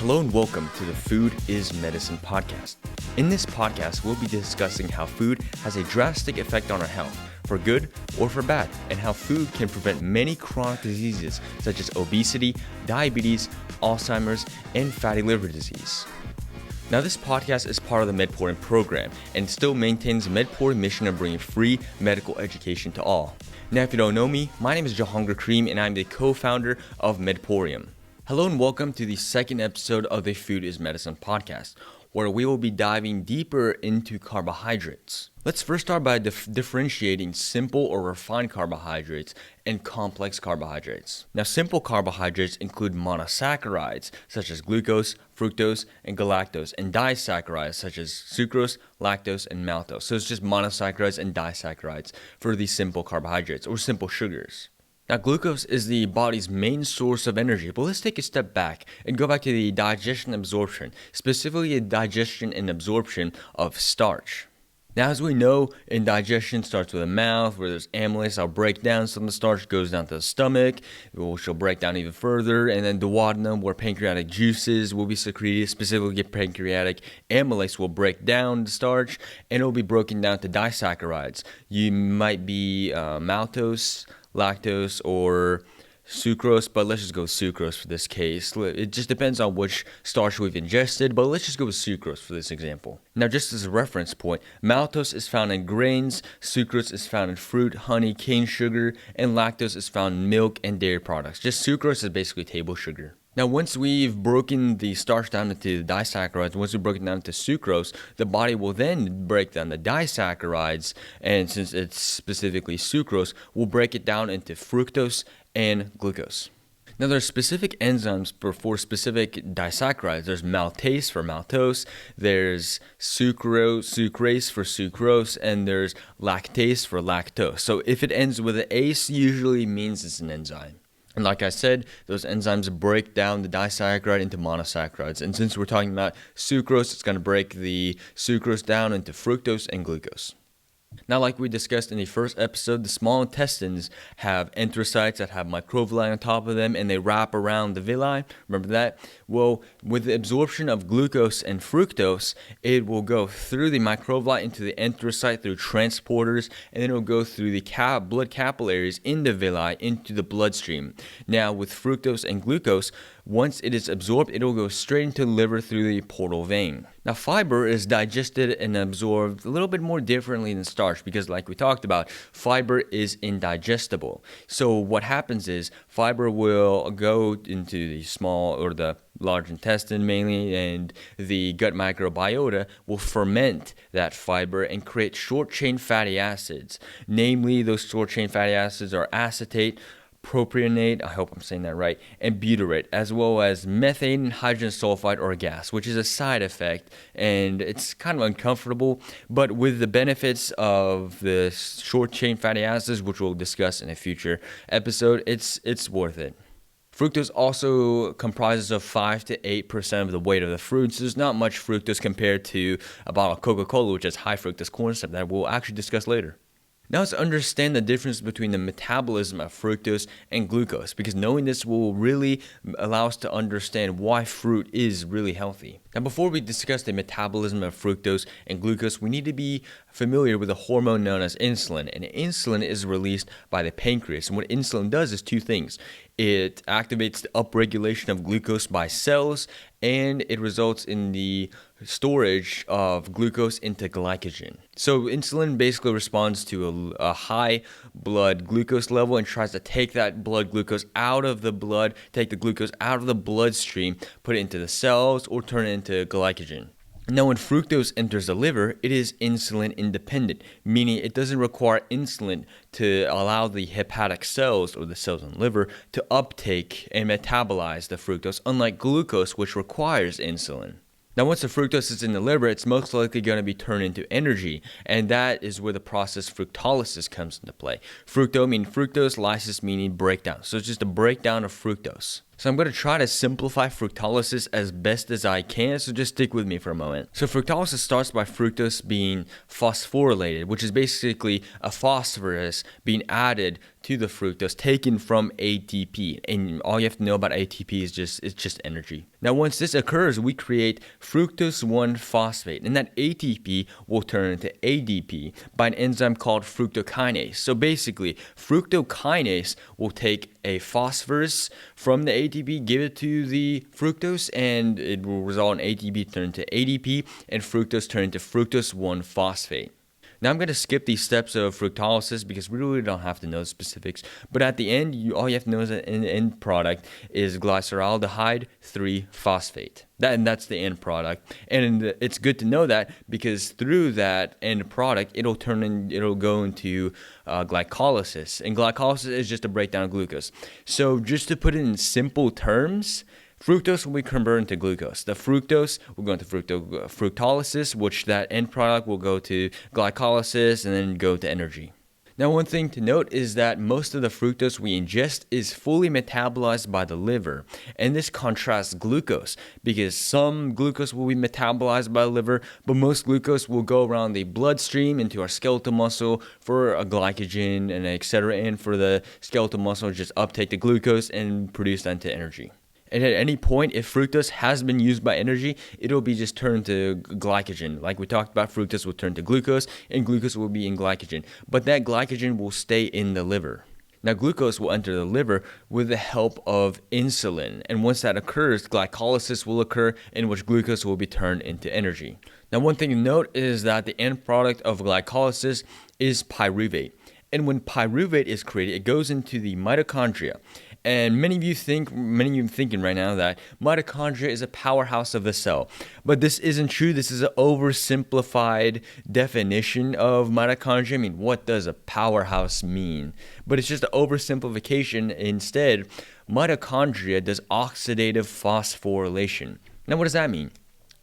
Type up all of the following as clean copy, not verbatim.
Hello and welcome to the Food is Medicine podcast. In this podcast, we'll be discussing how food has a drastic effect on our health, for good or for bad, and how food can prevent many chronic diseases such as obesity, diabetes, Alzheimer's, and fatty liver disease. Now, this podcast is part of the MedPorium program and still maintains the MedPorium mission of bringing free medical education to all. Now, if you don't know me, my name is Jahongir Karim and I'm the co-founder of MedPorium. Hello and welcome to the second episode of the Food is Medicine podcast, where we will be diving deeper into carbohydrates. Let's first start by differentiating simple or refined carbohydrates and complex carbohydrates. Now, simple carbohydrates include monosaccharides such as glucose, fructose, and galactose, and disaccharides such as sucrose, lactose, and maltose. So it's just monosaccharides and disaccharides for these simple carbohydrates or simple sugars. Now, glucose is the body's main source of energy, but let's take a step back and go back to the digestion and absorption, specifically the digestion and absorption of starch. Now, as we know, digestion starts with the mouth, where there's amylase. I'll break down some of the starch, goes down to the stomach, which will break down even further, and then duodenum, where pancreatic juices will be secreted, specifically pancreatic amylase will break down the starch, and it will be broken down to disaccharides. You might be maltose, lactose, or sucrose, but let's just go with sucrose for this case. It just depends on which starch we've ingested, but let's just go with sucrose for this example. Now, just as a reference point, maltose is found in grains, sucrose is found in fruit, honey, cane sugar, and lactose is found in milk and dairy products. Just sucrose is basically table sugar. Now, once we've broken the starch down into the disaccharides, once we've broken down into sucrose, the body will then break down the disaccharides, and since it's specifically sucrose, we'll break it down into fructose and glucose. Now, there are specific enzymes for specific disaccharides. There's maltase for maltose, there's sucrase for sucrose, and there's lactase for lactose. So if it ends with an ACE, usually means it's an enzyme. And like I said, those enzymes break down the disaccharide into monosaccharides. And since we're talking about sucrose, it's going to break the sucrose down into fructose and glucose. Now, like we discussed in the first episode, the small intestines have enterocytes that have microvilli on top of them, and they wrap around the villi. Remember that? Well, with the absorption of glucose and fructose, it will go through the microvilli into the enterocyte through transporters, and then it will go through the blood capillaries in the villi into the bloodstream. Now, with fructose and glucose, once it is absorbed, it will go straight into the liver through the portal vein. Now, fiber is digested and absorbed a little bit more differently than starch because, like we talked about, fiber is indigestible. So what happens is fiber will go into the small or the large intestine mainly, and the gut microbiota will ferment that fiber and create short-chain fatty acids. Namely, those short-chain fatty acids are acetate, propionate, I hope I'm saying that right, and butyrate, as well as methane and hydrogen sulfide or gas, which is a side effect, and it's kind of uncomfortable, but with the benefits of the short-chain fatty acids, which we'll discuss in a future episode, it's worth it. Fructose also comprises of 5 to 8% of the weight of the fruit, so there's not much fructose compared to a bottle of Coca-Cola, which is high fructose corn syrup that we'll actually discuss later. Now let's understand the difference between the metabolism of fructose and glucose, because knowing this will really allow us to understand why fruit is really healthy. Now, before we discuss the metabolism of fructose and glucose, we need to be familiar with a hormone known as insulin. And insulin is released by the pancreas. And what insulin does is two things. It activates the upregulation of glucose by cells, and it results in the storage of glucose into glycogen. So insulin basically responds to a high blood glucose level and tries to take that blood glucose out of the blood, take the glucose out of the bloodstream, put it into the cells, or turn it into glycogen. Now, when fructose enters the liver, it is insulin independent, meaning it doesn't require insulin to allow the hepatic cells, or the cells in the liver, to uptake and metabolize the fructose, unlike glucose, which requires insulin. Now, once the fructose is in the liver, it's most likely going to be turned into energy, and that is where the process fructolysis comes into play. Fructo meaning fructose, lysis meaning breakdown. So it's just a breakdown of fructose. So I'm going to try to simplify fructolysis as best as I can, so just stick with me for a moment. So fructolysis starts by fructose being phosphorylated, which is basically a phosphorus being added to the fructose taken from ATP. And all you have to know about ATP is it's just energy. Now, once this occurs, we create fructose 1-phosphate, and that ATP will turn into ADP by an enzyme called fructokinase. So basically, fructokinase will take a phosphorus from the ATP, give it to the fructose, and it will result in ATP turn into ADP and fructose turn into fructose 1-phosphate. Now I'm going to skip these steps of fructolysis because we really don't have to know the specifics. But at the end, all you have to know is that the end product is glyceraldehyde 3-phosphate. That's the end product. And it's good to know that because through that end product, it'll go into glycolysis. And glycolysis is just a breakdown of glucose. So just to put it in simple terms, fructose will be converted into glucose. The fructose will go into fructolysis, which that end product will go to glycolysis and then go to energy. Now, one thing to note is that most of the fructose we ingest is fully metabolized by the liver. And this contrasts glucose because some glucose will be metabolized by the liver, but most glucose will go around the bloodstream into our skeletal muscle for a glycogen and etc. And for the skeletal muscle, just uptake the glucose and produce that into energy. And at any point, if fructose has been used by energy, it'll be just turned to glycogen. Like we talked about, fructose will turn to glucose, and glucose will be in glycogen. But that glycogen will stay in the liver. Now, glucose will enter the liver with the help of insulin. And once that occurs, glycolysis will occur, in which glucose will be turned into energy. Now, one thing to note is that the end product of glycolysis is pyruvate. And when pyruvate is created, it goes into the mitochondria. And many of you thinking right now that mitochondria is a powerhouse of the cell. But this isn't true. This is an oversimplified definition of mitochondria. I mean, what does a powerhouse mean? But it's just an oversimplification. Instead, mitochondria does oxidative phosphorylation. Now, what does that mean?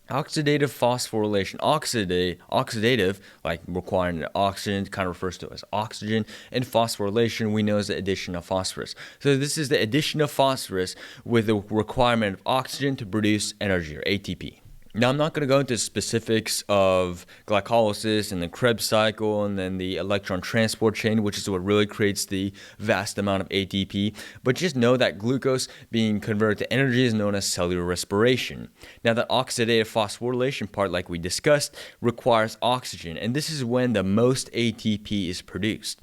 Oxidative phosphorylation, oxidative, like requiring oxygen, kind of refers to as oxygen, and phosphorylation we know is the addition of phosphorus. So this is the addition of phosphorus with the requirement of oxygen to produce energy, or ATP. Now, I'm not going to go into specifics of glycolysis and the Krebs cycle and then the electron transport chain, which is what really creates the vast amount of ATP. But just know that glucose being converted to energy is known as cellular respiration. Now, the oxidative phosphorylation part, like we discussed, requires oxygen. And this is when the most ATP is produced.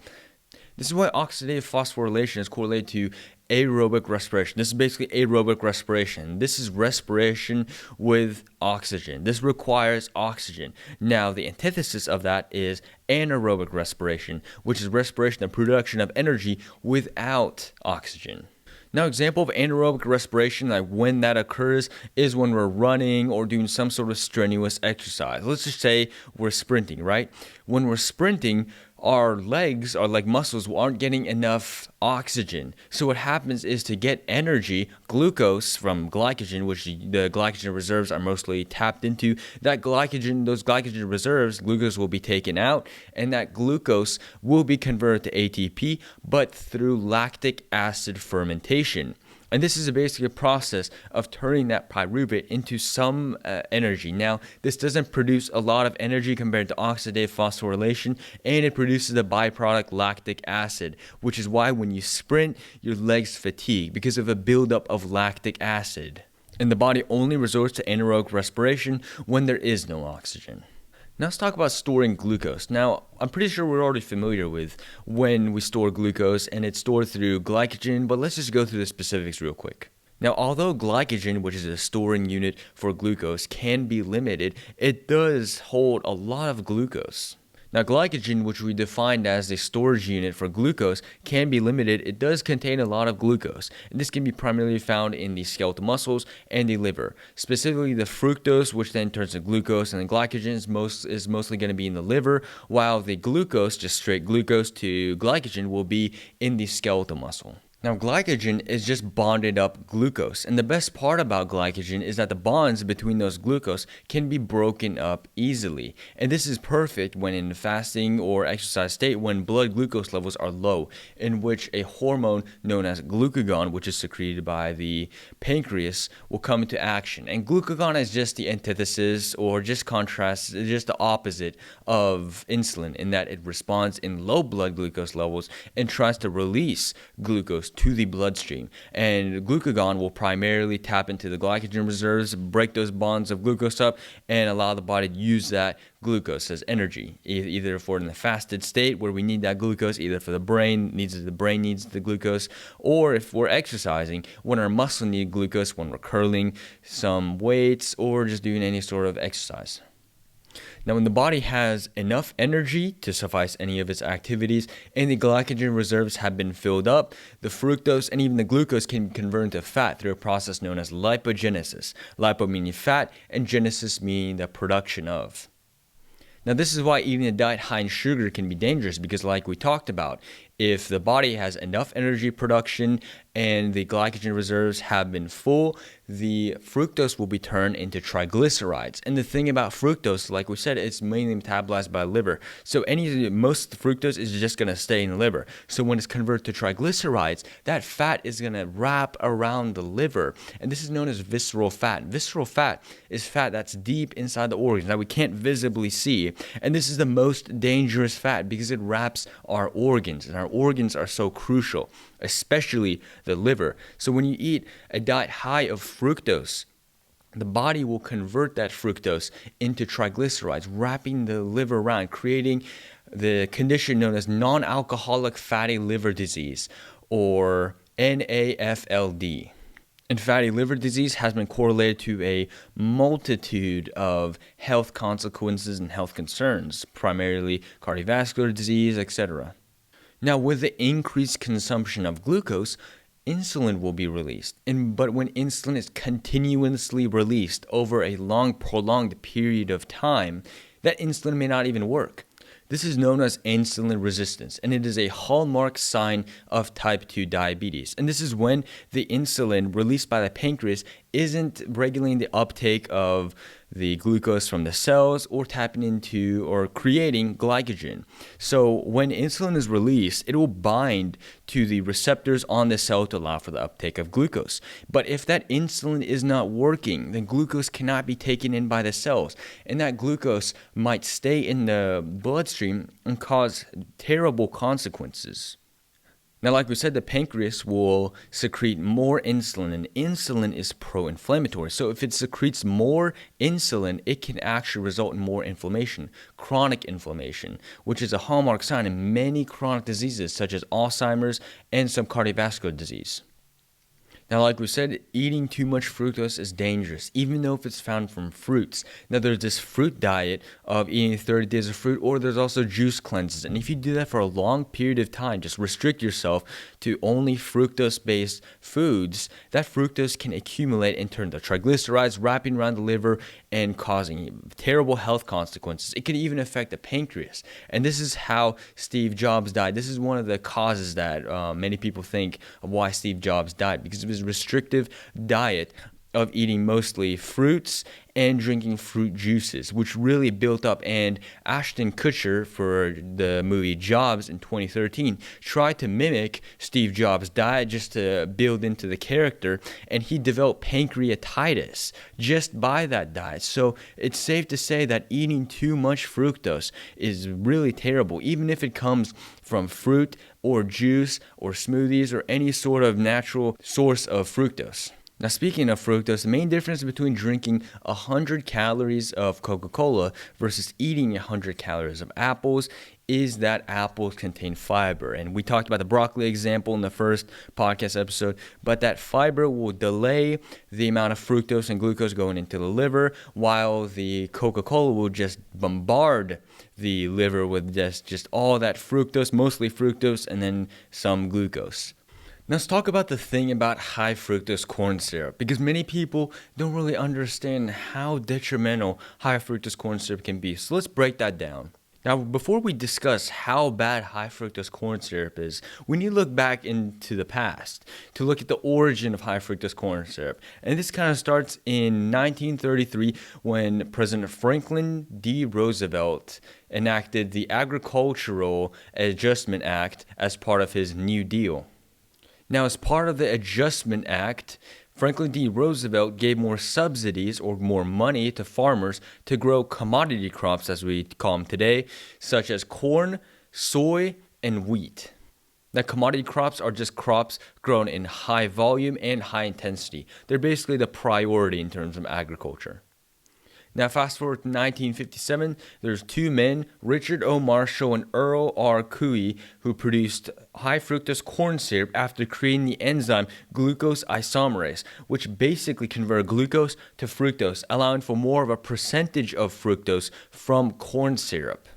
This is why oxidative phosphorylation is correlated to aerobic respiration. This is basically aerobic respiration. This is respiration with oxygen. This requires oxygen. Now, the antithesis of that is anaerobic respiration, which is respiration and production of energy without oxygen. Now, example of anaerobic respiration, like when that occurs, is when we're running or doing some sort of strenuous exercise. Let's just say we're sprinting, right? When we're sprinting, our legs, our leg muscles, aren't getting enough oxygen. So what happens is to get energy, glucose from glycogen, which the glycogen reserves are mostly tapped into, those glycogen reserves, glucose will be taken out, and that glucose will be converted to ATP, but through lactic acid fermentation. And this is basically a process of turning that pyruvate into some energy. Now, this doesn't produce a lot of energy compared to oxidative phosphorylation, and it produces the byproduct lactic acid, which is why when you sprint, your legs fatigue because of a buildup of lactic acid. And the body only resorts to anaerobic respiration when there is no oxygen. Now let's talk about storing glucose. Now, I'm pretty sure we're already familiar with when we store glucose, and it's stored through glycogen, but let's just go through the specifics real quick. Now, although glycogen, which is a storing unit for glucose, can be limited, it does hold a lot of glucose. Now, glycogen, which we defined as the storage unit for glucose, can be limited. It does contain a lot of glucose, and this can be primarily found in the skeletal muscles and the liver. Specifically, the fructose, which then turns to glucose, and the glycogen is mostly going to be in the liver, while the glucose, just straight glucose to glycogen, will be in the skeletal muscle. Now, glycogen is just bonded up glucose. And the best part about glycogen is that the bonds between those glucose can be broken up easily. And this is perfect when in fasting or exercise state when blood glucose levels are low, in which a hormone known as glucagon, which is secreted by the pancreas, will come into action. And glucagon is just the antithesis or just contrast, just the opposite of insulin in that it responds in low blood glucose levels and tries to release glucose to the bloodstream. And glucagon will primarily tap into the glycogen reserves, break those bonds of glucose up, and allow the body to use that glucose as energy, either for in the fasted state where we need that glucose, either for the brain needs the glucose, or if we're exercising, when our muscle need glucose, when we're curling some weights or just doing any sort of exercise. Now, when the body has enough energy to suffice any of its activities and the glycogen reserves have been filled up, the fructose and even the glucose can be converted to fat through a process known as lipogenesis. Lipo meaning fat and genesis meaning the production of. Now, this is why eating a diet high in sugar can be dangerous because, like we talked about, if the body has enough energy production and the glycogen reserves have been full, the fructose will be turned into triglycerides. And the thing about fructose, like we said, it's mainly metabolized by liver. So most of the fructose is just going to stay in the liver. So when it's converted to triglycerides, that fat is going to wrap around the liver. And this is known as visceral fat. Visceral fat is fat that's deep inside the organs that we can't visibly see. And this is the most dangerous fat because it wraps our organs. And our organs are so crucial, especially the liver. So when you eat a diet high of fructose, the body will convert that fructose into triglycerides, wrapping the liver around, creating the condition known as non-alcoholic fatty liver disease, or NAFLD. And fatty liver disease has been correlated to a multitude of health consequences and health concerns, primarily cardiovascular disease, etc. Now, with the increased consumption of glucose, insulin will be released. But when insulin is continuously released over a long, prolonged period of time, that insulin may not even work. This is known as insulin resistance, and it is a hallmark sign of type 2 diabetes. And this is when the insulin released by the pancreas isn't regulating the uptake of the glucose from the cells or tapping into or creating glycogen. So when insulin is released, it will bind to the receptors on the cell to allow for the uptake of glucose. But if that insulin is not working, then glucose cannot be taken in by the cells, and that glucose might stay in the bloodstream and cause terrible consequences. Now, like we said, the pancreas will secrete more insulin, and insulin is pro-inflammatory. So if it secretes more insulin, it can actually result in more inflammation, chronic inflammation, which is a hallmark sign in many chronic diseases such as Alzheimer's and some cardiovascular disease. Now, like we said, eating too much fructose is dangerous, even though if it's found from fruits. Now, there's this fruit diet of eating 30 days of fruit, or there's also juice cleanses. And if you do that for a long period of time, just restrict yourself to only fructose-based foods, that fructose can accumulate and turn to triglycerides, wrapping around the liver and causing terrible health consequences. It could even affect the pancreas. And this is how Steve Jobs died. This is one of the causes that many people think of why Steve Jobs died, because of his restrictive diet of eating mostly fruits and drinking fruit juices, which really built up. And Ashton Kutcher, for the movie Jobs in 2013, tried to mimic Steve Jobs' diet just to build into the character, and he developed pancreatitis just by that diet. So it's safe to say that eating too much fructose is really terrible, even if it comes from fruit or juice or smoothies or any sort of natural source of fructose. Now, speaking of fructose, the main difference between drinking 100 calories of Coca-Cola versus eating 100 calories of apples is that apples contain fiber. And we talked about the broccoli example in the first podcast episode, but that fiber will delay the amount of fructose and glucose going into the liver, while the Coca-Cola will just bombard the liver with just all that fructose, mostly fructose, and then some glucose. Now let's talk about the thing about high fructose corn syrup, because many people don't really understand how detrimental high fructose corn syrup can be. So let's break that down. Now, before we discuss how bad high fructose corn syrup is, we need to look back into the past to look at the origin of high fructose corn syrup. And this kind of starts in 1933 when President Franklin D. Roosevelt enacted the Agricultural Adjustment Act as part of his New Deal. Now, as part of the Adjustment Act, Franklin D. Roosevelt gave more subsidies or more money to farmers to grow commodity crops, as we call them today, such as corn, soy, and wheat. Now, commodity crops are just crops grown in high volume and high intensity. They're basically the priority in terms of agriculture. Now, fast forward to 1957, there's two men, Richard O. Marshall and Earl R. Couey, who produced high fructose corn syrup after creating the enzyme glucose isomerase, which basically converted glucose to fructose, allowing for more of a percentage of fructose from corn syrup.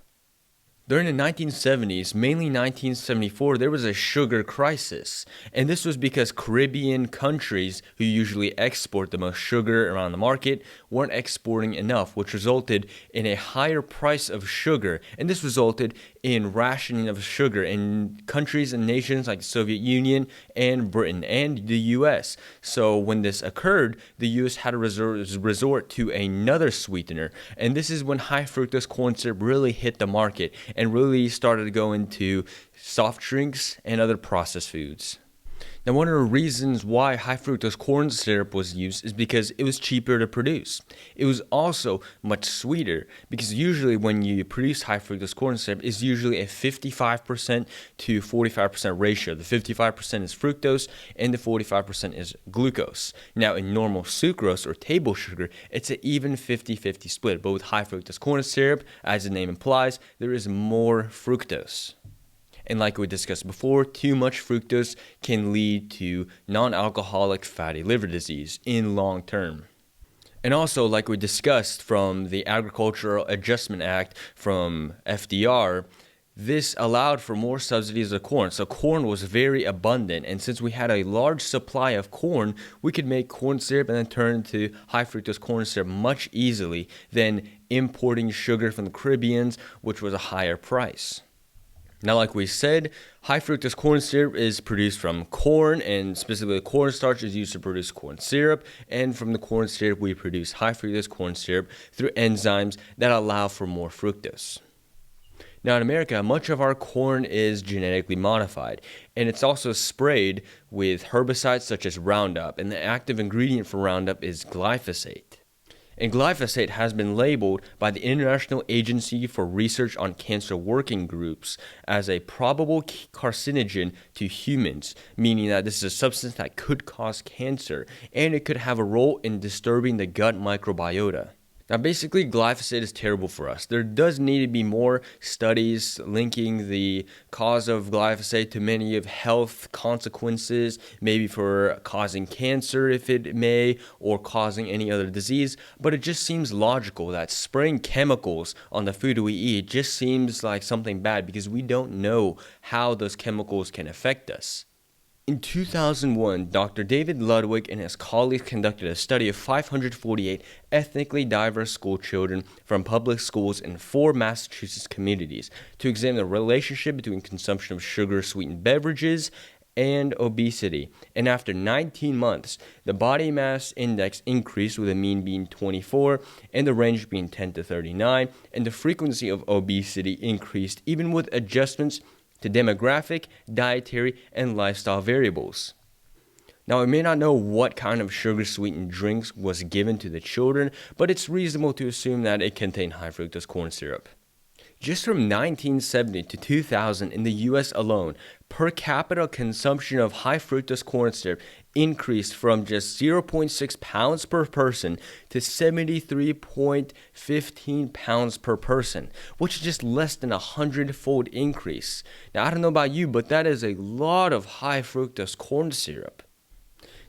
During the 1970s, mainly 1974, there was a sugar crisis. And this was because Caribbean countries, who usually export the most sugar around the market, weren't exporting enough, which resulted in a higher price of sugar. And this resulted in rationing of sugar in countries and nations like the Soviet Union and Britain and the US. So when this occurred, the US had to resort to another sweetener. And this is when high fructose corn syrup really hit the market and really started to go into soft drinks and other processed foods. Now, one of the reasons why high fructose corn syrup was used is because it was cheaper to produce. It was also much sweeter because usually when you produce high fructose corn syrup, it's usually a 55% to 45% ratio. The 55% is fructose and the 45% is glucose. Now, in normal sucrose or table sugar, it's an even 50-50 split. But with high fructose corn syrup, as the name implies, there is more fructose. And like we discussed before, too much fructose can lead to non-alcoholic fatty liver disease in long term. And also, like we discussed from the Agricultural Adjustment Act from FDR, this allowed for more subsidies of corn. So corn was very abundant. And since we had a large supply of corn, we could make corn syrup and then turn to high fructose corn syrup much easily than importing sugar from the Caribbean, which was a higher price. Now, like we said, high fructose corn syrup is produced from corn, and specifically cornstarch is used to produce corn syrup. And from the corn syrup, we produce high fructose corn syrup through enzymes that allow for more fructose. Now, in America, much of our corn is genetically modified, and it's also sprayed with herbicides such as Roundup, and the active ingredient for Roundup is glyphosate. And glyphosate has been labeled by the International Agency for Research on Cancer Working Groups as a probable carcinogen to humans, meaning that this is a substance that could cause cancer, and it could have a role in disturbing the gut microbiota. Now, basically, glyphosate is terrible for us. There does need to be more studies linking the cause of glyphosate to many of health consequences, maybe for causing cancer if it may, or causing any other disease. But it just seems logical that spraying chemicals on the food we eat just seems like something bad because we don't know how those chemicals can affect us. In 2001, Dr. David Ludwig and his colleagues conducted a study of 548 ethnically diverse school children from public schools in 4 Massachusetts communities to examine the relationship between consumption of sugar-sweetened beverages and obesity. And after 19 months, the body mass index increased with a mean being 24 and the range being 10 to 39, and the frequency of obesity increased even with adjustments to demographic, dietary, and lifestyle variables. Now, we may not know what kind of sugar-sweetened drinks was given to the children, but it's reasonable to assume that it contained high fructose corn syrup. Just from 1970 to 2000 in the US alone, per capita consumption of high fructose corn syrup increased from just 0.6 pounds per person to 73.15 pounds per person, which is just less than 100-fold increase. Now, I don't know about you, but that is a lot of high fructose corn syrup.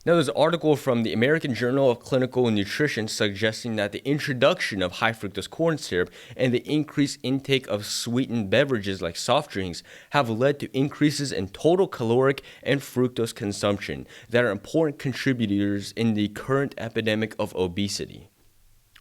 Now, there's an article from the American Journal of Clinical Nutrition suggesting that the introduction of high fructose corn syrup and the increased intake of sweetened beverages like soft drinks have led to increases in total caloric and fructose consumption that are important contributors in the current epidemic of obesity.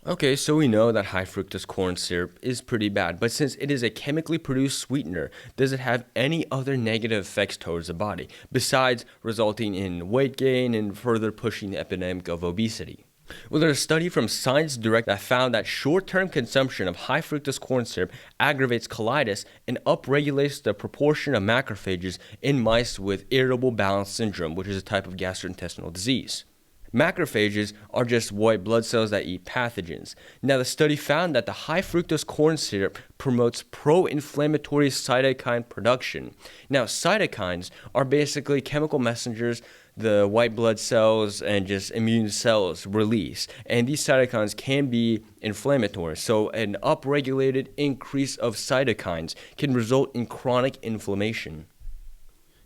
Okay, so we know that high fructose corn syrup is pretty bad, but since it is a chemically produced sweetener, does it have any other negative effects towards the body, besides resulting in weight gain and further pushing the epidemic of obesity? Well, there's a study from Science Direct that found that short-term consumption of high fructose corn syrup aggravates colitis and upregulates the proportion of macrophages in mice with irritable bowel syndrome, which is a type of gastrointestinal disease. Macrophages are just white blood cells that eat pathogens. Now, the study found that the high fructose corn syrup promotes pro-inflammatory cytokine production. Now, cytokines are basically chemical messengers the white blood cells and just immune cells release. And these cytokines can be inflammatory. So an upregulated increase of cytokines can result in chronic inflammation.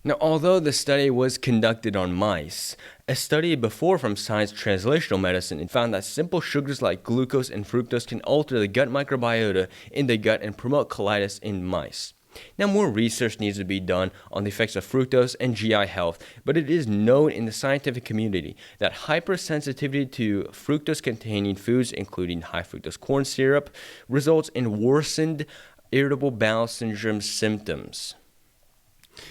Now, although the study was conducted on mice, a study before from Science Translational Medicine found that simple sugars like glucose and fructose can alter the gut microbiota in the gut and promote colitis in mice. Now, more research needs to be done on the effects of fructose and GI health, but it is known in the scientific community that hypersensitivity to fructose-containing foods, including high fructose corn syrup, results in worsened irritable bowel syndrome symptoms.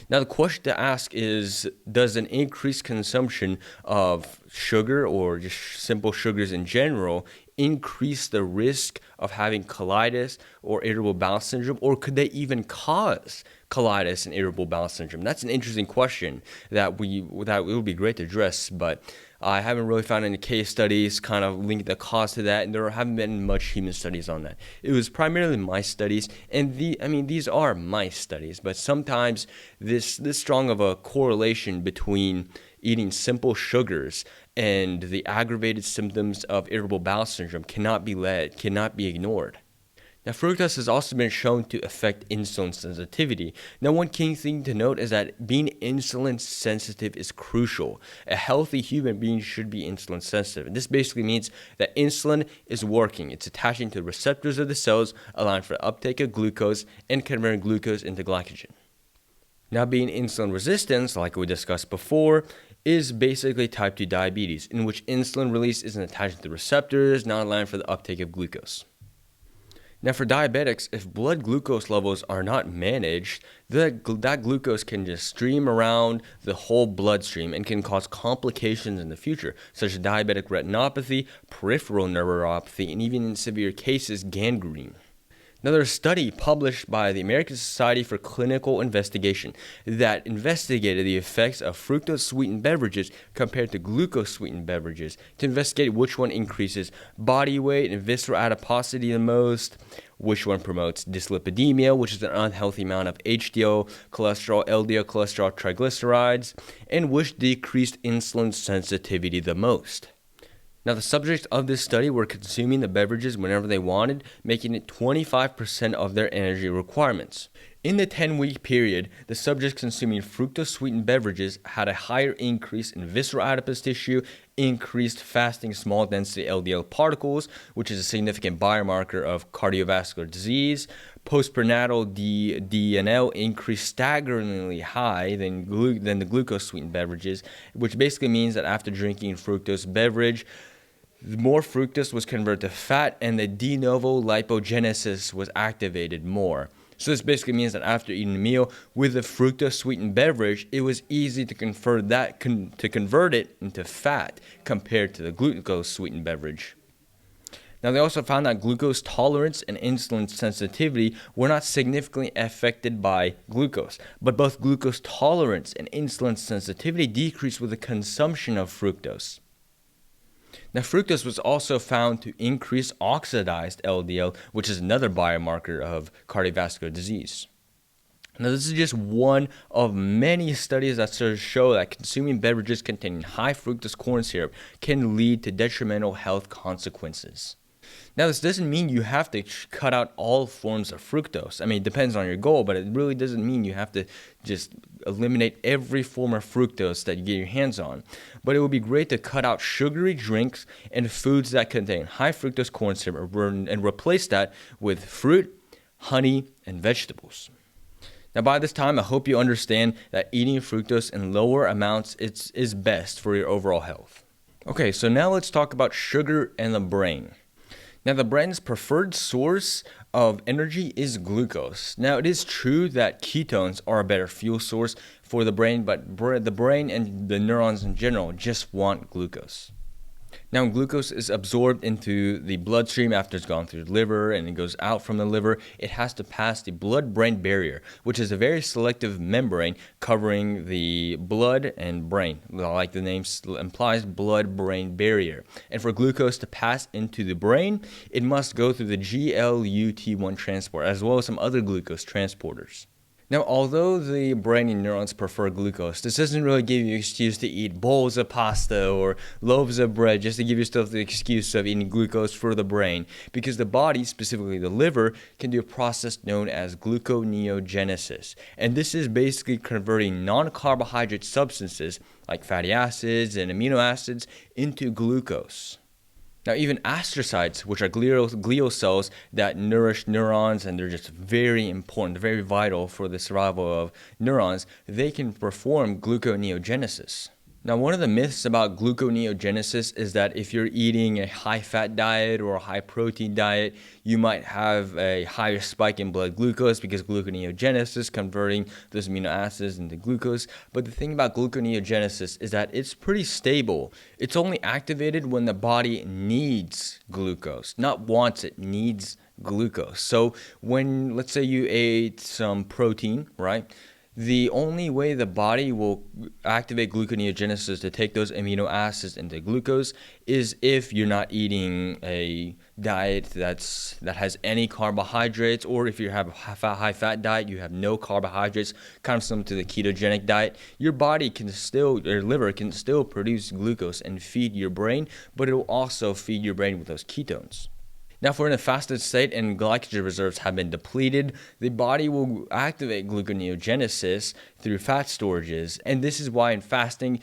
Now, the question to ask is, does an increased consumption of sugar or just simple sugars in general increase the risk of having colitis or irritable bowel syndrome, or could they even cause colitis and irritable bowel syndrome? That's an interesting question that it would be great to address, but I haven't really found any case studies kind of link the cause to that, and there haven't been much human studies on that. It was primarily mice studies, and these are mice studies, but sometimes this strong of a correlation between eating simple sugars and the aggravated symptoms of irritable bowel syndrome cannot be ignored. Now, fructose has also been shown to affect insulin sensitivity. Now, one key thing to note is that being insulin sensitive is crucial. A healthy human being should be insulin sensitive. And this basically means that insulin is working. It's attaching to the receptors of the cells, allowing for uptake of glucose and converting glucose into glycogen. Now, being insulin resistant, like we discussed before, is basically type 2 diabetes, in which insulin release isn't attached to the receptors, not allowing for the uptake of glucose. Now, for diabetics, if blood glucose levels are not managed, that glucose can just stream around the whole bloodstream and can cause complications in the future, such as diabetic retinopathy, peripheral neuropathy, and even in severe cases, gangrene. Now, there's a study published by the American Society for Clinical Investigation that investigated the effects of fructose-sweetened beverages compared to glucose-sweetened beverages to investigate which one increases body weight and visceral adiposity the most, which one promotes dyslipidemia, which is an unhealthy amount of HDL cholesterol, LDL cholesterol, triglycerides, and which decreased insulin sensitivity the most. Now, the subjects of this study were consuming the beverages whenever they wanted, making it 25% of their energy requirements. In the 10-week period, the subjects consuming fructose-sweetened beverages had a higher increase in visceral adipose tissue, increased fasting small density LDL particles, which is a significant biomarker of cardiovascular disease. Postprandial DNL increased staggeringly high than the glucose-sweetened beverages, which basically means that after drinking fructose beverage, more fructose was converted to fat and the de novo lipogenesis was activated more. So this basically means that after eating a meal with a fructose-sweetened beverage, it was easy to convert it into fat compared to the glucose-sweetened beverage. Now, they also found that glucose tolerance and insulin sensitivity were not significantly affected by glucose, but both glucose tolerance and insulin sensitivity decreased with the consumption of fructose. Now, fructose was also found to increase oxidized LDL, which is another biomarker of cardiovascular disease. Now, this is just one of many studies that show that consuming beverages containing high fructose corn syrup can lead to detrimental health consequences. Now, this doesn't mean you have to cut out all forms of fructose. I mean, it depends on your goal, but it really doesn't mean you have to just eliminate every form of fructose that you get your hands on. But it would be great to cut out sugary drinks and foods that contain high fructose corn syrup and replace that with fruit, honey, and vegetables. Now, by this time, I hope you understand that eating fructose in lower amounts is best for your overall health. Okay, so now let's talk about sugar and the brain. Now, the brain's preferred source of energy is glucose. Now, it is true that ketones are a better fuel source for the brain, but the brain and the neurons in general just want glucose. Now, glucose is absorbed into the bloodstream after it's gone through the liver and it goes out from the liver. It has to pass the blood-brain barrier, which is a very selective membrane covering the blood and brain. Like the name implies, blood-brain barrier. And for glucose to pass into the brain, it must go through the GLUT1 transport, as well as some other glucose transporters. Now, although the brain and neurons prefer glucose, this doesn't really give you an excuse to eat bowls of pasta or loaves of bread just to give yourself the excuse of eating glucose for the brain, because the body, specifically the liver, can do a process known as gluconeogenesis. And this is basically converting non-carbohydrate substances like fatty acids and amino acids into glucose. Now, even astrocytes, which are glial cells that nourish neurons, and they're just very important, very vital for the survival of neurons, they can perform gluconeogenesis. Now, one of the myths about gluconeogenesis is that if you're eating a high-fat diet or a high-protein diet, you might have a higher spike in blood glucose because gluconeogenesis converting those amino acids into glucose. But the thing about gluconeogenesis is that it's pretty stable. It's only activated when the body needs glucose, not wants it, needs glucose. So when, let's say you ate some protein, right? The only way the body will activate gluconeogenesis to take those amino acids into glucose is if you're not eating a diet that has any carbohydrates, or if you have a high-fat diet, you have no carbohydrates, kind of similar to the ketogenic diet. Your body can still, your liver can still produce glucose and feed your brain, but it will also feed your brain with those ketones. Now, if we're in a fasted state and glycogen reserves have been depleted, the body will activate gluconeogenesis through fat storages. And this is why in fasting,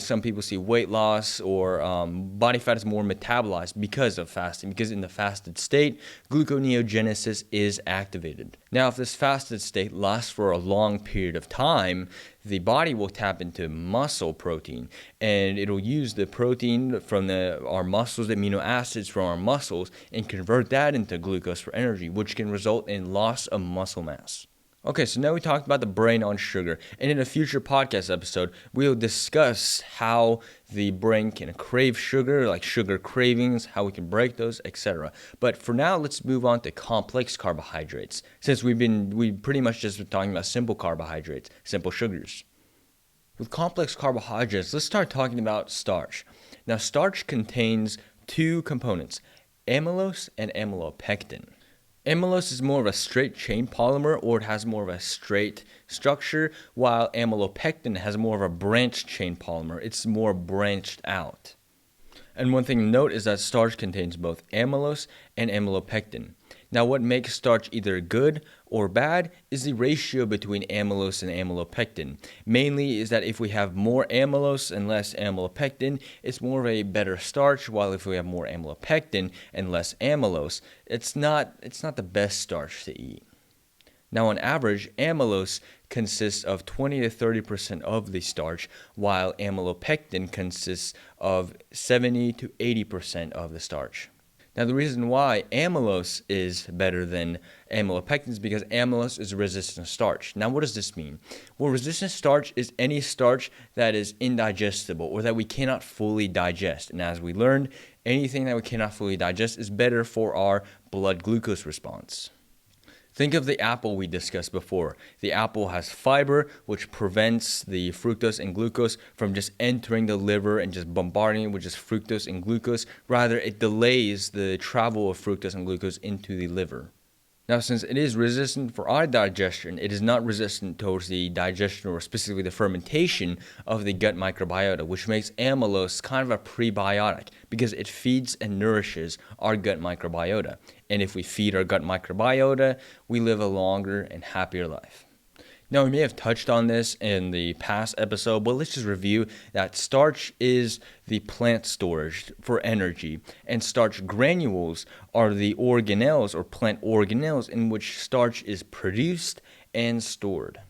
some people see weight loss or body fat is more metabolized because of fasting, because in the fasted state, gluconeogenesis is activated. Now, if this fasted state lasts for a long period of time, the body will tap into muscle protein, and it'll use the protein from our muscles, the amino acids from our muscles, and convert that into glucose for energy, which can result in loss of muscle mass. Okay, so now we talked about the brain on sugar, and in a future podcast episode, we'll discuss how the brain can crave sugar, like sugar cravings, how we can break those, etc. But for now, let's move on to complex carbohydrates, since we pretty much just been talking about simple carbohydrates, simple sugars. With complex carbohydrates, let's start talking about starch. Now, starch contains two components, amylose and amylopectin. Amylose is more of a straight chain polymer, or it has more of a straight structure, while amylopectin has more of a branched chain polymer. It's more branched out. And one thing to note is that starch contains both amylose and amylopectin. Now, what makes starch either good or bad is the ratio between amylose and amylopectin. Mainly is that if we have more amylose and less amylopectin, it's more of a better starch, while if we have more amylopectin and less amylose, it's not the best starch to eat. Now, on average, amylose consists of 20 to 30% of the starch, while amylopectin consists of 70 to 80% of the starch. Now, the reason why amylose is better than amylopectin is because amylose is a resistant starch. Now, what does this mean? Well, resistant starch is any starch that is indigestible or that we cannot fully digest. And as we learned, anything that we cannot fully digest is better for our blood glucose response. Think of the apple we discussed before. The apple has fiber, which prevents the fructose and glucose from just entering the liver and just bombarding it with just fructose and glucose. Rather, it delays the travel of fructose and glucose into the liver. Now, since it is resistant for our digestion, it is not resistant towards the digestion or specifically the fermentation of the gut microbiota, which makes amylose kind of a prebiotic because it feeds and nourishes our gut microbiota. And if we feed our gut microbiota, we live a longer and happier life. Now, we may have touched on this in the past episode, but let's just review that starch is the plant storage for energy, and starch granules are the organelles or plant organelles in which starch is produced and stored.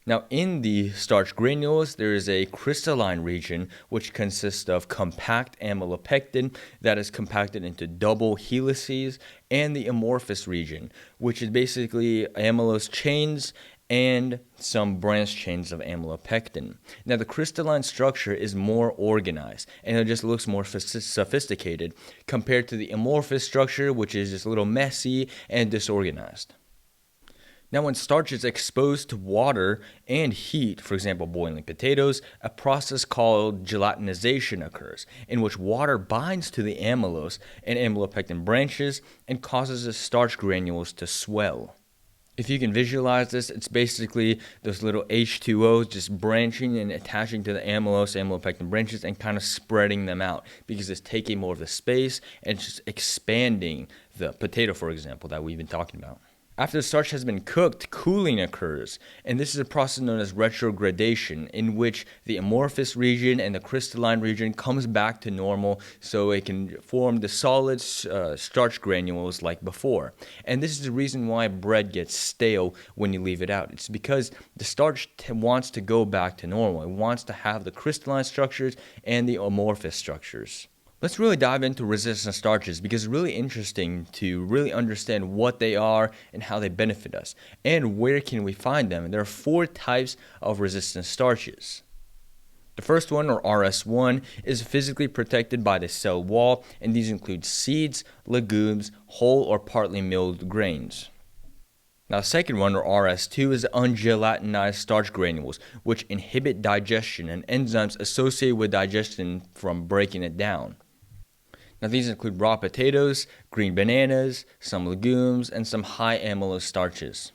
Now, in the starch granules, there is a crystalline region which consists of compact amylopectin that is compacted into double helices, and the amorphous region, which is basically amylose chains and some branched chains of amylopectin. Now, the crystalline structure is more organized and it just looks more sophisticated compared to the amorphous structure, which is just a little messy and disorganized. Now, when starch is exposed to water and heat, for example, boiling potatoes, a process called gelatinization occurs, in which water binds to the amylose and amylopectin branches and causes the starch granules to swell. If you can visualize this, it's basically those little H2Os just branching and attaching to the amylopectin branches and kind of spreading them out because it's taking more of the space and just expanding the potato, for example, that we've been talking about. After the starch has been cooked, cooling occurs, and this is a process known as retrogradation, in which the amorphous region and the crystalline region comes back to normal so it can form the solid starch granules like before. And this is the reason why bread gets stale when you leave it out. It's because the starch wants to go back to normal. It wants to have the crystalline structures and the amorphous structures. Let's really dive into resistant starches because it's really interesting to really understand what they are and how they benefit us and where can we find them. And there are 4 types of resistant starches. The first one, or RS1, is physically protected by the cell wall, and these include seeds, legumes, whole or partly milled grains. Now, the second one, or RS2, is ungelatinized starch granules, which inhibit digestion and enzymes associated with digestion from breaking it down. Now, these include raw potatoes, green bananas, some legumes, and some high amylose starches.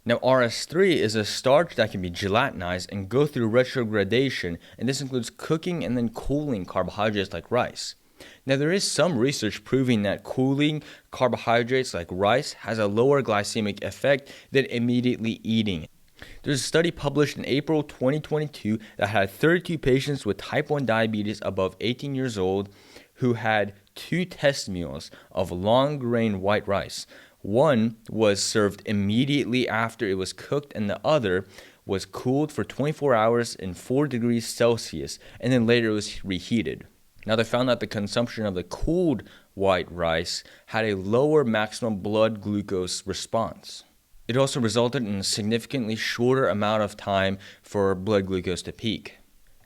Now, RS3 is a starch that can be gelatinized and go through retrogradation, and this includes cooking and then cooling carbohydrates like rice. Now, there is some research proving that cooling carbohydrates like rice has a lower glycemic effect than immediately eating it. There's a study published in April 2022 that had 32 patients with type 1 diabetes above 18 years old who had 2 test meals of long grain white rice. One was served immediately after it was cooked, and the other was cooled for 24 hours in 4 degrees Celsius, and then later it was reheated. Now, they found that the consumption of the cooled white rice had a lower maximum blood glucose response. It also resulted in a significantly shorter amount of time for blood glucose to peak.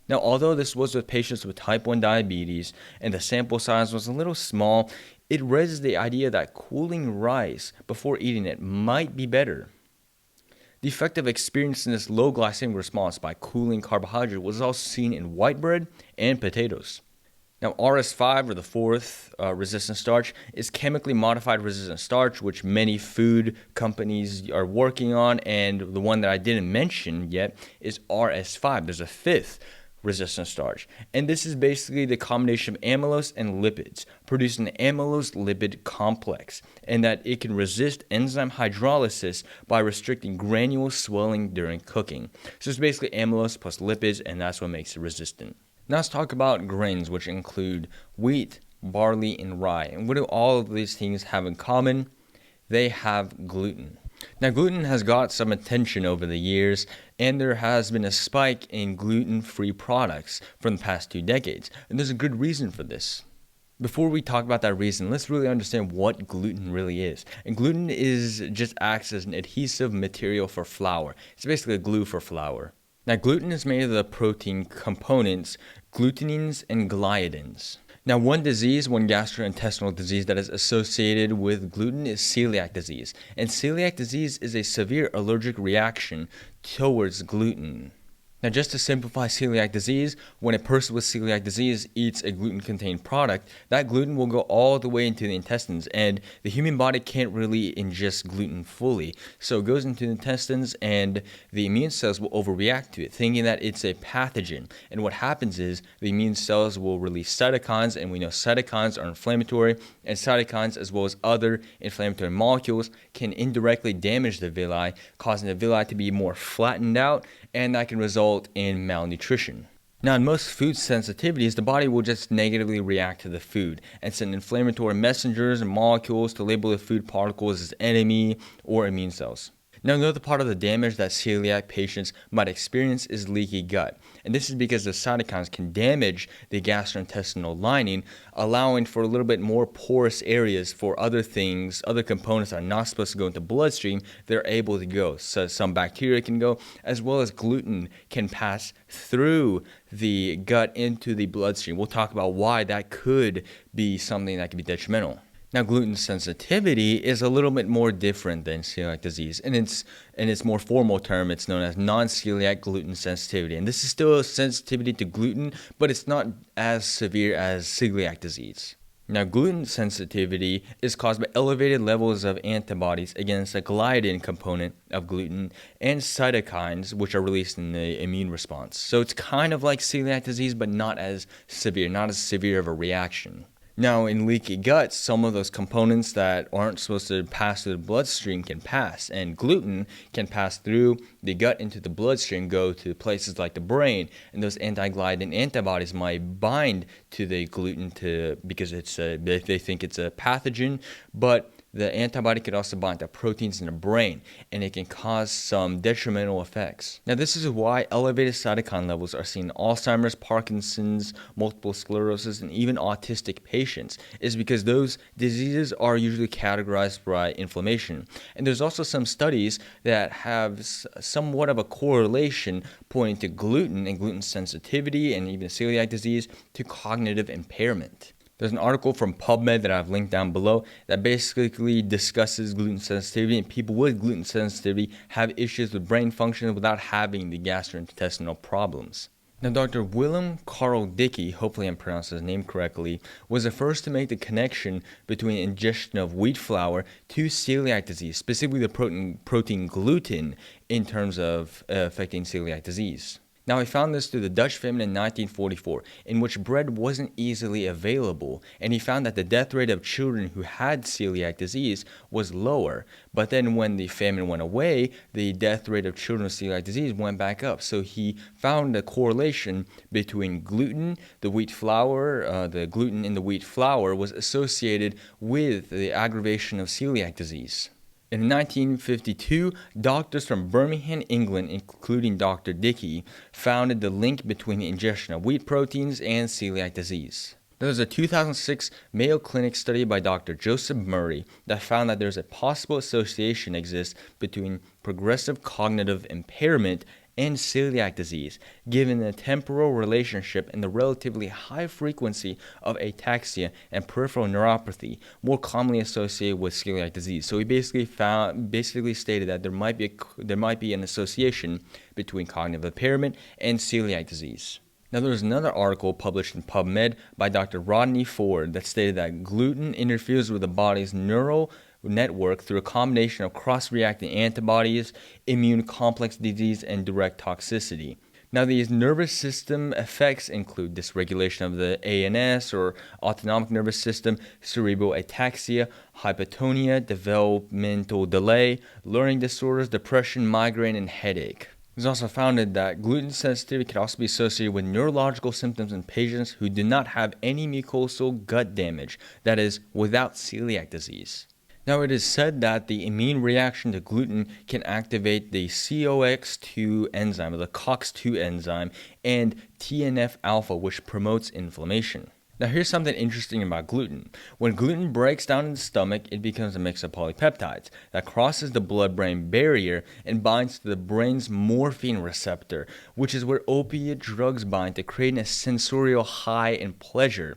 Now, although this was with patients with type 1 diabetes and the sample size was a little small, it raises the idea that cooling rice before eating it might be better. The effect of experiencing this low glycemic response by cooling carbohydrate was also seen in white bread and potatoes. Now, RS5, or the 4th resistant starch, is chemically modified resistant starch, which many food companies are working on, and the one that I didn't mention yet is RS5. There's a 5th resistant starch, and this is basically the combination of amylose and lipids, producing an amylose lipid complex, and that it can resist enzyme hydrolysis by restricting granule swelling during cooking. So it's basically amylose plus lipids, and that's what makes it resistant. Now let's talk about grains, which include wheat, barley, and rye. And what do all of these things have in common? They have gluten. Now, gluten has got some attention over the years, and there has been a spike in gluten-free products from the past 2 decades. And there's a good reason for this. Before we talk about that reason, let's really understand what gluten really is. And gluten just acts as an adhesive material for flour. It's basically a glue for flour. Now, gluten is made of the protein components, glutenins and gliadins. Now, one gastrointestinal disease that is associated with gluten is celiac disease. And celiac disease is a severe allergic reaction towards gluten. Now, just to simplify celiac disease, when a person with celiac disease eats a gluten-contained product, that gluten will go all the way into the intestines, and the human body can't really ingest gluten fully. So it goes into the intestines, and the immune cells will overreact to it, thinking that it's a pathogen. And what happens is the immune cells will release cytokines, and we know cytokines are inflammatory, and cytokines, as well as other inflammatory molecules, can indirectly damage the villi, causing the villi to be more flattened out, and that can result in malnutrition. Now, in most food sensitivities, the body will just negatively react to the food and send inflammatory messengers and molecules to label the food particles as enemy or immune cells. Now, another part of the damage that celiac patients might experience is leaky gut. And this is because the cytokines can damage the gastrointestinal lining, allowing for a little bit more porous areas for other things, other components that are not supposed to go into the bloodstream, they're able to go. So some bacteria can go, as well as gluten can pass through the gut into the bloodstream. We'll talk about why that could be something that could be detrimental. Now, gluten sensitivity is a little bit more different than celiac disease. In its more formal term, it's known as non-celiac gluten sensitivity. And this is still a sensitivity to gluten, but it's not as severe as celiac disease. Now, gluten sensitivity is caused by elevated levels of antibodies against the gliadin component of gluten and cytokines, which are released in the immune response. So it's kind of like celiac disease, but not as severe of a reaction. Now, in leaky gut, some of those components that aren't supposed to pass through the bloodstream can pass, and gluten can pass through the gut into the bloodstream, go to places like the brain, and those anti-gliadin antibodies might bind to the gluten because they think it's a pathogen, but the antibody could also bind to proteins in the brain, and it can cause some detrimental effects. Now, this is why elevated cytokine levels are seen in Alzheimer's, Parkinson's, multiple sclerosis, and even autistic patients, is because those diseases are usually categorized by inflammation. And there's also some studies that have somewhat of a correlation pointing to gluten and gluten sensitivity and even celiac disease to cognitive impairment. There's an article from PubMed that I've linked down below that basically discusses gluten sensitivity, and people with gluten sensitivity have issues with brain function without having the gastrointestinal problems. Now, Dr. Willem Carl Dickey, hopefully I'm pronouncing his name correctly, was the first to make the connection between ingestion of wheat flour to celiac disease, specifically the protein gluten, in terms of affecting celiac disease. Now, he found this through the Dutch famine in 1944, in which bread wasn't easily available, and he found that the death rate of children who had celiac disease was lower. But then when the famine went away, the death rate of children with celiac disease went back up. So he found a correlation between gluten, the wheat flour, the gluten in the wheat flour was associated with the aggravation of celiac disease. In 1952, doctors from Birmingham, England, including Dr. Dickey, founded the link between the ingestion of wheat proteins and celiac disease. There was a 2006 Mayo Clinic study by Dr. Joseph Murray that found that there's a possible association exists between progressive cognitive impairment and celiac disease, given the temporal relationship and the relatively high frequency of ataxia and peripheral neuropathy, more commonly associated with celiac disease. So he basically stated that there might be an association between cognitive impairment and celiac disease. Now, there's another article published in PubMed by Dr. Rodney Ford that stated that gluten interferes with the body's neural network through a combination of cross-reacting antibodies, immune complex disease, and direct toxicity. Now, these nervous system effects include dysregulation of the ANS or autonomic nervous system, cerebral ataxia, hypotonia, developmental delay, learning disorders, depression, migraine, and headache. It was also found that gluten sensitivity could also be associated with neurological symptoms in patients who do not have any mucosal gut damage, that is, without celiac disease. Now, it is said that the immune reaction to gluten can activate the COX-2 enzyme, or the COX-2 enzyme, and TNF-alpha, which promotes inflammation. Now, here's something interesting about gluten. When gluten breaks down in the stomach, it becomes a mix of polypeptides that crosses the blood-brain barrier and binds to the brain's morphine receptor, which is where opiate drugs bind to create a sensorial high and pleasure.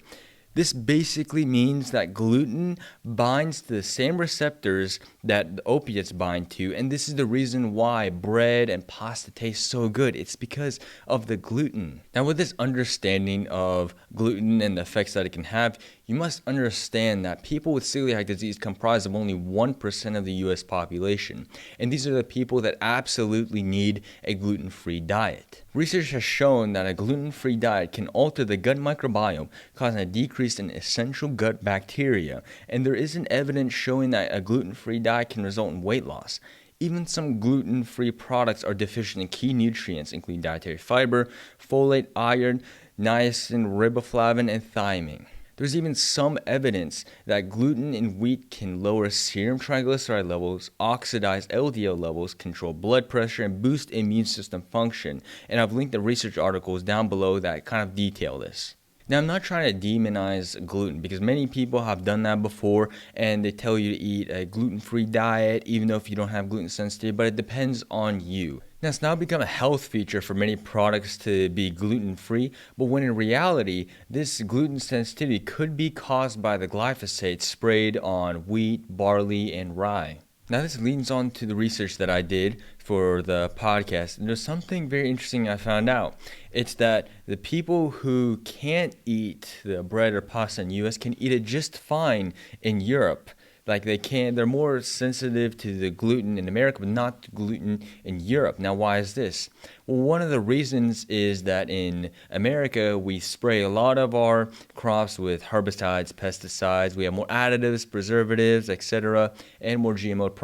This basically means that gluten binds to the same receptors that the opiates bind to, and this is the reason why bread and pasta taste so good. It's because of the gluten. Now, with this understanding of gluten and the effects that it can have, you must understand that people with celiac disease comprise of only 1% of the U.S. population, and these are the people that absolutely need a gluten-free diet. Research has shown that a gluten-free diet can alter the gut microbiome, causing a decrease in essential gut bacteria, and there isn't evidence showing that a gluten-free diet can result in weight loss. Even some gluten-free products are deficient in key nutrients, including dietary fiber, folate, iron, niacin, riboflavin, and thiamine. There's even some evidence that gluten in wheat can lower serum triglyceride levels, oxidize LDL levels, control blood pressure, and boost immune system function. And I've linked the research articles down below that kind of detail this. Now, I'm not trying to demonize gluten because many people have done that before and they tell you to eat a gluten-free diet even though if you don't have gluten sensitivity, but it depends on you. Now, it's now become a health feature for many products to be gluten-free, but when in reality, this gluten sensitivity could be caused by the glyphosate sprayed on wheat, barley, and rye. Now, this leads on to the research that I did for the podcast, and there's something very interesting I found out. It's that the people who can't eat the bread or pasta in the US can eat it just fine in Europe. Like they're more sensitive to the gluten in America, but not gluten in Europe. Now, why is this? Well, one of the reasons is that in America, we spray a lot of our crops with herbicides, pesticides. We have more additives, preservatives, etc., and more GMO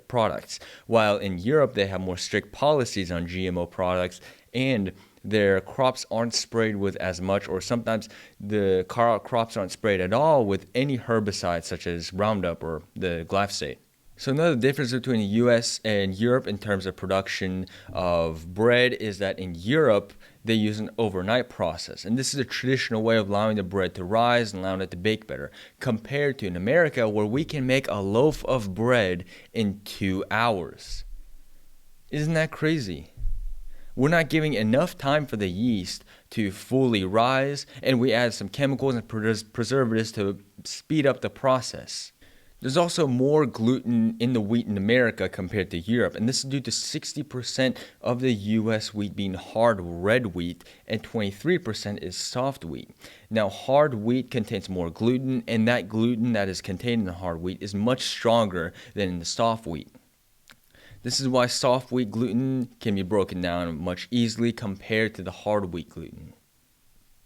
products. While in Europe, they have more strict policies on GMO products, and their crops aren't sprayed with as much, or sometimes the crops aren't sprayed at all with any herbicides such as Roundup or the glyphosate. So another difference between the US and Europe in terms of production of bread is that in Europe, they use an overnight process. And this is a traditional way of allowing the bread to rise and allowing it to bake better, compared to in America where we can make a loaf of bread in 2 hours. Isn't that crazy? We're not giving enough time for the yeast to fully rise, and we add some chemicals and preservatives to speed up the process. There's also more gluten in the wheat in America compared to Europe, and this is due to 60% of the US wheat being hard red wheat and 23% is soft wheat. Now, hard wheat contains more gluten, and that gluten that is contained in the hard wheat is much stronger than in the soft wheat. This is why soft wheat gluten can be broken down much easily compared to the hard wheat gluten.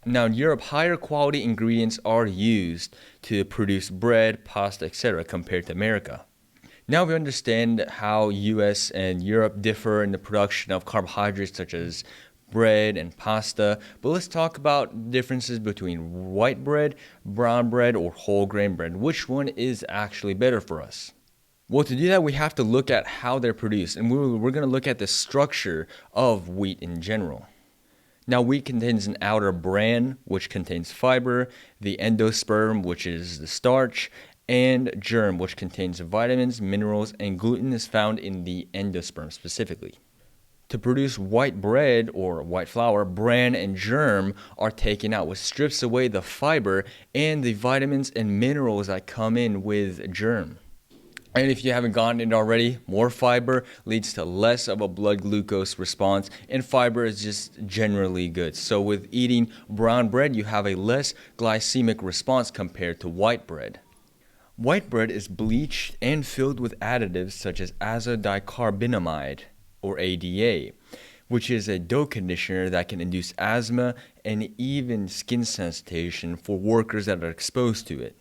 Now in Europe, higher quality ingredients are used to produce bread, pasta, etc. compared to America. Now we understand how US and Europe differ in the production of carbohydrates such as bread and pasta, but let's talk about differences between white bread, brown bread, or whole grain bread. Which one is actually better for us? Well, to do that, we have to look at how they're produced, and we're going to look at the structure of wheat in general. Now, wheat contains an outer bran, which contains fiber, the endosperm, which is the starch, and germ, which contains vitamins, minerals, and gluten is found in the endosperm specifically. To produce white bread or white flour, bran and germ are taken out, which strips away the fiber and the vitamins and minerals that come in with germ. And if you haven't gotten it already, more fiber leads to less of a blood glucose response, and fiber is just generally good. So with eating brown bread, you have a less glycemic response compared to white bread. White bread is bleached and filled with additives such as azodicarbonamide, or ADA, which is a dough conditioner that can induce asthma and even skin sensitization for workers that are exposed to it.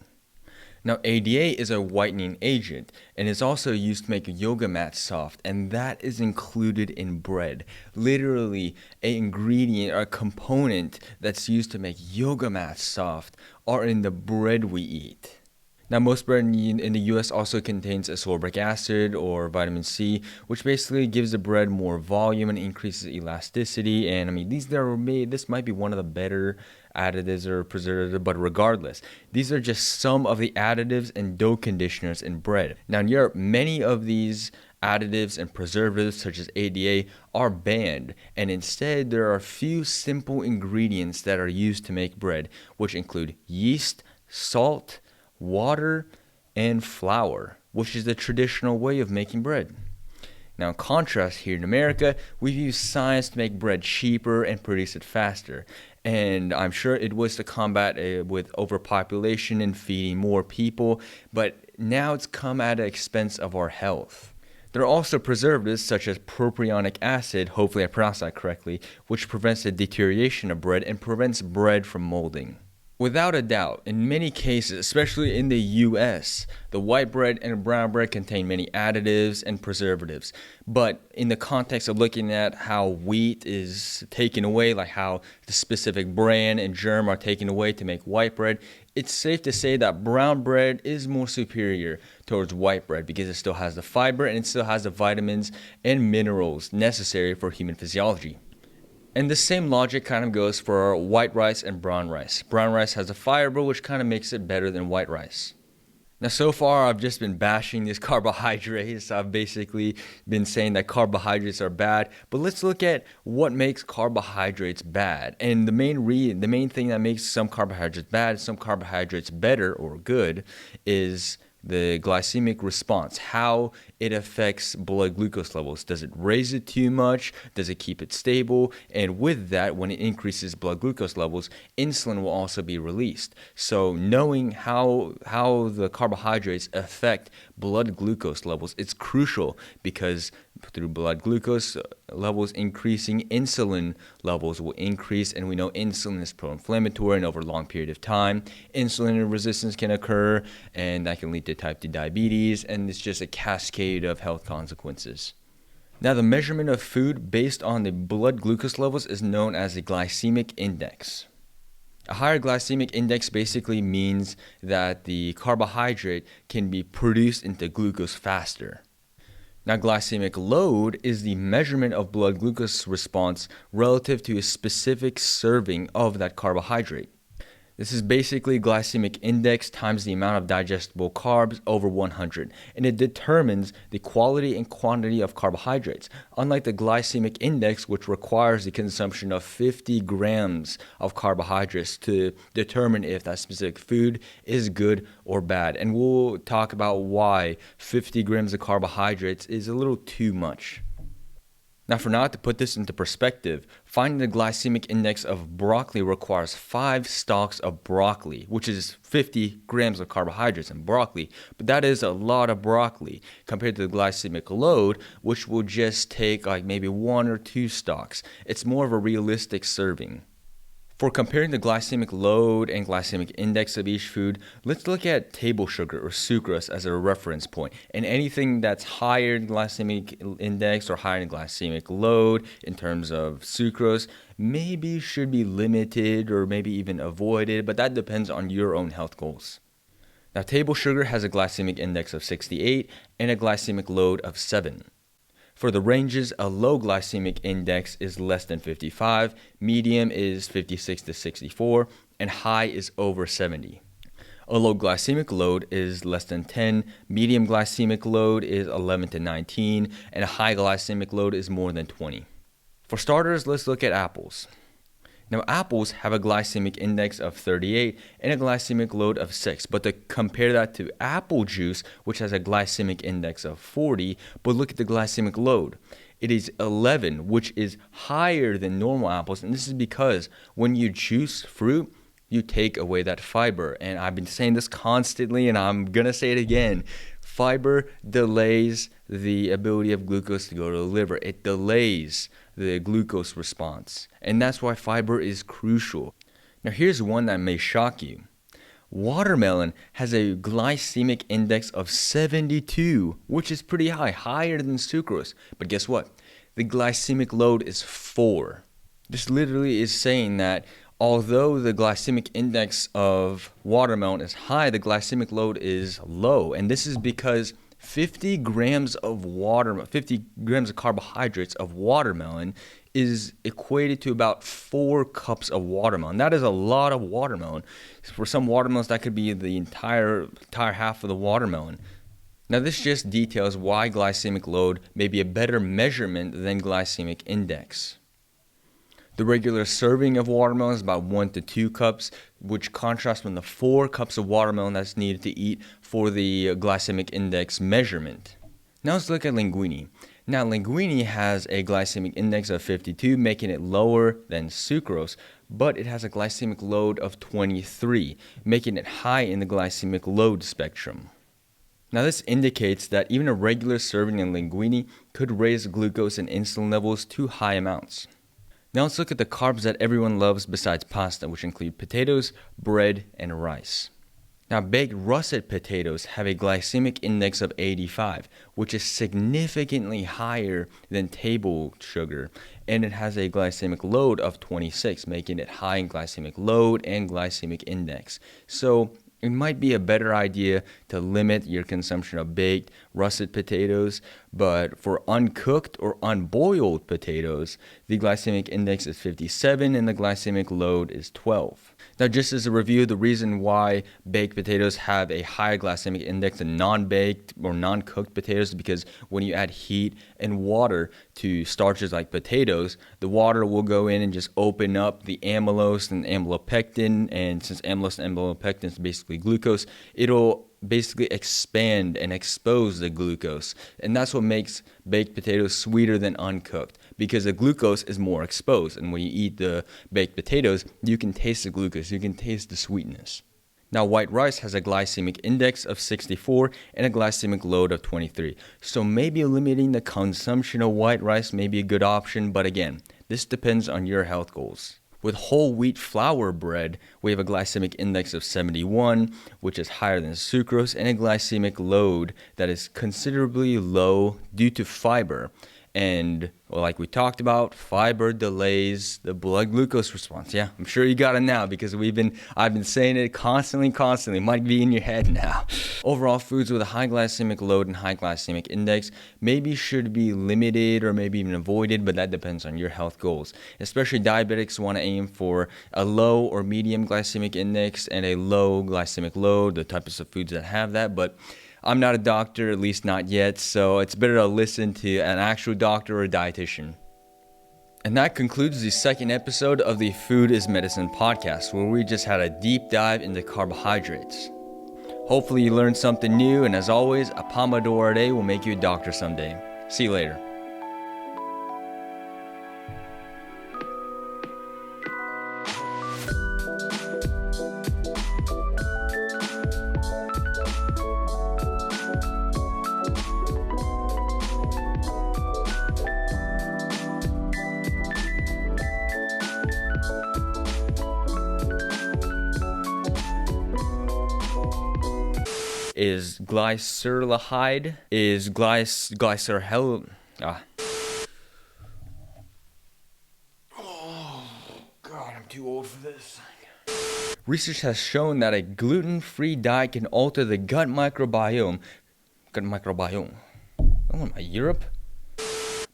Now, ADA is a whitening agent and is also used to make yoga mats soft, and that is included in bread. Literally, an ingredient or a component that's used to make yoga mats soft are in the bread we eat. Now, most bread in the US also contains ascorbic acid or vitamin C, which basically gives the bread more volume and increases elasticity. And I mean, this might be one of the better additives or preservatives, but regardless, these are just some of the additives and dough conditioners in bread. Now, in Europe, many of these additives and preservatives such as ADA are banned, and instead there are a few simple ingredients that are used to make bread, which include yeast, salt, water, and flour, which is the traditional way of making bread. Now, in contrast, here in America, we've used science to make bread cheaper and produce it faster. And I'm sure it was to combat with overpopulation and feeding more people, but now it's come at the expense of our health. There are also preservatives such as propionic acid, hopefully I pronounced that correctly, which prevents the deterioration of bread and prevents bread from molding. Without a doubt, in many cases, especially in the US, the white bread and brown bread contain many additives and preservatives. But in the context of looking at how wheat is taken away, like how the specific bran and germ are taken away to make white bread, it's safe to say that brown bread is more superior towards white bread because it still has the fiber and it still has the vitamins and minerals necessary for human physiology. And the same logic kind of goes for white rice and brown rice. Brown rice has the fiber, which kind of makes it better than white rice. Now, so far, I've just been bashing these carbohydrates. I've basically been saying that carbohydrates are bad. But let's look at what makes carbohydrates bad. And the main thing that makes some carbohydrates bad, some carbohydrates better or good, is the glycemic response, how it affects blood glucose levels. Does it raise it too much? Does it keep it stable? And with that, when it increases blood glucose levels, insulin will also be released. So knowing how the carbohydrates affect blood glucose levels, it's crucial because through blood glucose levels increasing, insulin levels will increase, and we know insulin is pro-inflammatory, and over a long period of time, insulin resistance can occur, and that can lead to type 2 diabetes, and it's just a cascade of health consequences. Now, the measurement of food based on the blood glucose levels is known as a glycemic index. A higher glycemic index basically means that the carbohydrate can be produced into glucose faster. Now, glycemic load is the measurement of blood glucose response relative to a specific serving of that carbohydrate. This is basically glycemic index times the amount of digestible carbs over 100, and it determines the quality and quantity of carbohydrates, unlike the glycemic index, which requires the consumption of 50 grams of carbohydrates to determine if that specific food is good or bad. And we'll talk about why 50 grams of carbohydrates is a little too much. Now, for now, to put this into perspective, finding the glycemic index of broccoli requires 5 stalks of broccoli, which is 50 grams of carbohydrates in broccoli. But that is a lot of broccoli compared to the glycemic load, which will just take like maybe 1 or 2 stalks. It's more of a realistic serving. For comparing the glycemic load and glycemic index of each food, let's look at table sugar or sucrose as a reference point. And anything that's higher in glycemic index or higher in glycemic load in terms of sucrose maybe should be limited or maybe even avoided, but that depends on your own health goals. Now, table sugar has a glycemic index of 68 and a glycemic load of 7. For the ranges, a low glycemic index is less than 55, medium is 56 to 64, and high is over 70. A low glycemic load is less than 10, medium glycemic load is 11 to 19, and a high glycemic load is more than 20. For starters, let's look at apples. Now, apples have a glycemic index of 38 and a glycemic load of 6, but to compare that to apple juice, which has a glycemic index of 40, but look at the glycemic load. It is 11, which is higher than normal apples, and this is because when you juice fruit, you take away that fiber, and I've been saying this constantly, and I'm going to say it again. Fiber delays the ability of glucose to go to the liver. It delays the glucose response. And that's why fiber is crucial. Now, here's one that may shock you. Watermelon has a glycemic index of 72, which is pretty high, higher than sucrose. But guess what? The glycemic load is 4. This literally is saying that although the glycemic index of watermelon is high, the glycemic load is low. And this is because 50 grams of carbohydrates of watermelon is equated to about 4 cups of watermelon. That is a lot of watermelon. For some watermelons, that could be the entire half of the watermelon. Now, this just details why glycemic load may be a better measurement than glycemic index. The regular serving of watermelon is about 1 to 2 cups, which contrasts with the 4 cups of watermelon that's needed to eat for the glycemic index measurement. Now let's look at linguine. Now, linguine has a glycemic index of 52, making it lower than sucrose, but it has a glycemic load of 23, making it high in the glycemic load spectrum. Now, this indicates that even a regular serving of linguine could raise glucose and insulin levels to high amounts. Now let's look at the carbs that everyone loves besides pasta, which include potatoes, bread, and rice. Now, baked russet potatoes have a glycemic index of 85, which is significantly higher than table sugar. and it has a glycemic load of 26, making it high in glycemic load and glycemic index. So it might be a better idea to limit your consumption of baked, russet potatoes, but for uncooked or unboiled potatoes, the glycemic index is 57 and the glycemic load is 12. Now, just as a review, the reason why baked potatoes have a higher glycemic index than non-baked or non-cooked potatoes is because when you add heat and water to starches like potatoes, the water will go in and just open up the amylose and amylopectin, and since amylose and amylopectin is basically glucose, it'll basically expand and expose the glucose, and that's what makes baked potatoes sweeter than uncooked, because the glucose is more exposed, and when you eat the baked potatoes, you can taste the glucose, you can taste the sweetness. Now, white rice has a glycemic index of 64 and a glycemic load of 23, so maybe limiting the consumption of white rice may be a good option, but again, this depends on your health goals. With whole wheat flour bread, we have a glycemic index of 71, which is higher than sucrose, and a glycemic load that is considerably low due to fiber. And like we talked about, fiber delays the blood glucose response. Yeah, I'm sure you got it now because I've been saying it constantly. It might be in your head now. Overall, foods with a high glycemic load and high glycemic index maybe should be limited or maybe even avoided, but that depends on your health goals. Especially diabetics want to aim for a low or medium glycemic index and a low glycemic load, the types of foods that have that, but I'm not a doctor, at least not yet, so it's better to listen to an actual doctor or a dietitian. And that concludes the second episode of the Food is Medicine podcast, where we just had a deep dive into carbohydrates. Hopefully you learned something new, and as always, a Pomodoro a day will make you a doctor someday. See you later. Is glyceraldehyde, Oh, God, I'm too old for this. Research has shown that a gluten-free diet can alter the gut microbiome. Oh, am I Europe?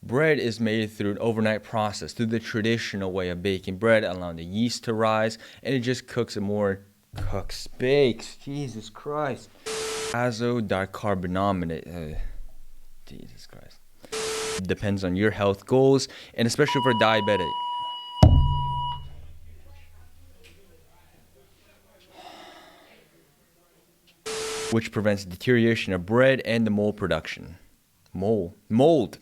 Bread is made through an overnight process, through the traditional way of baking bread, allowing the yeast to rise, and it just bakes, Jesus Christ. Azodicarbonate, Jesus Christ. Depends on your health goals, and especially for diabetic. Which prevents deterioration of bread and the mold production. Mold.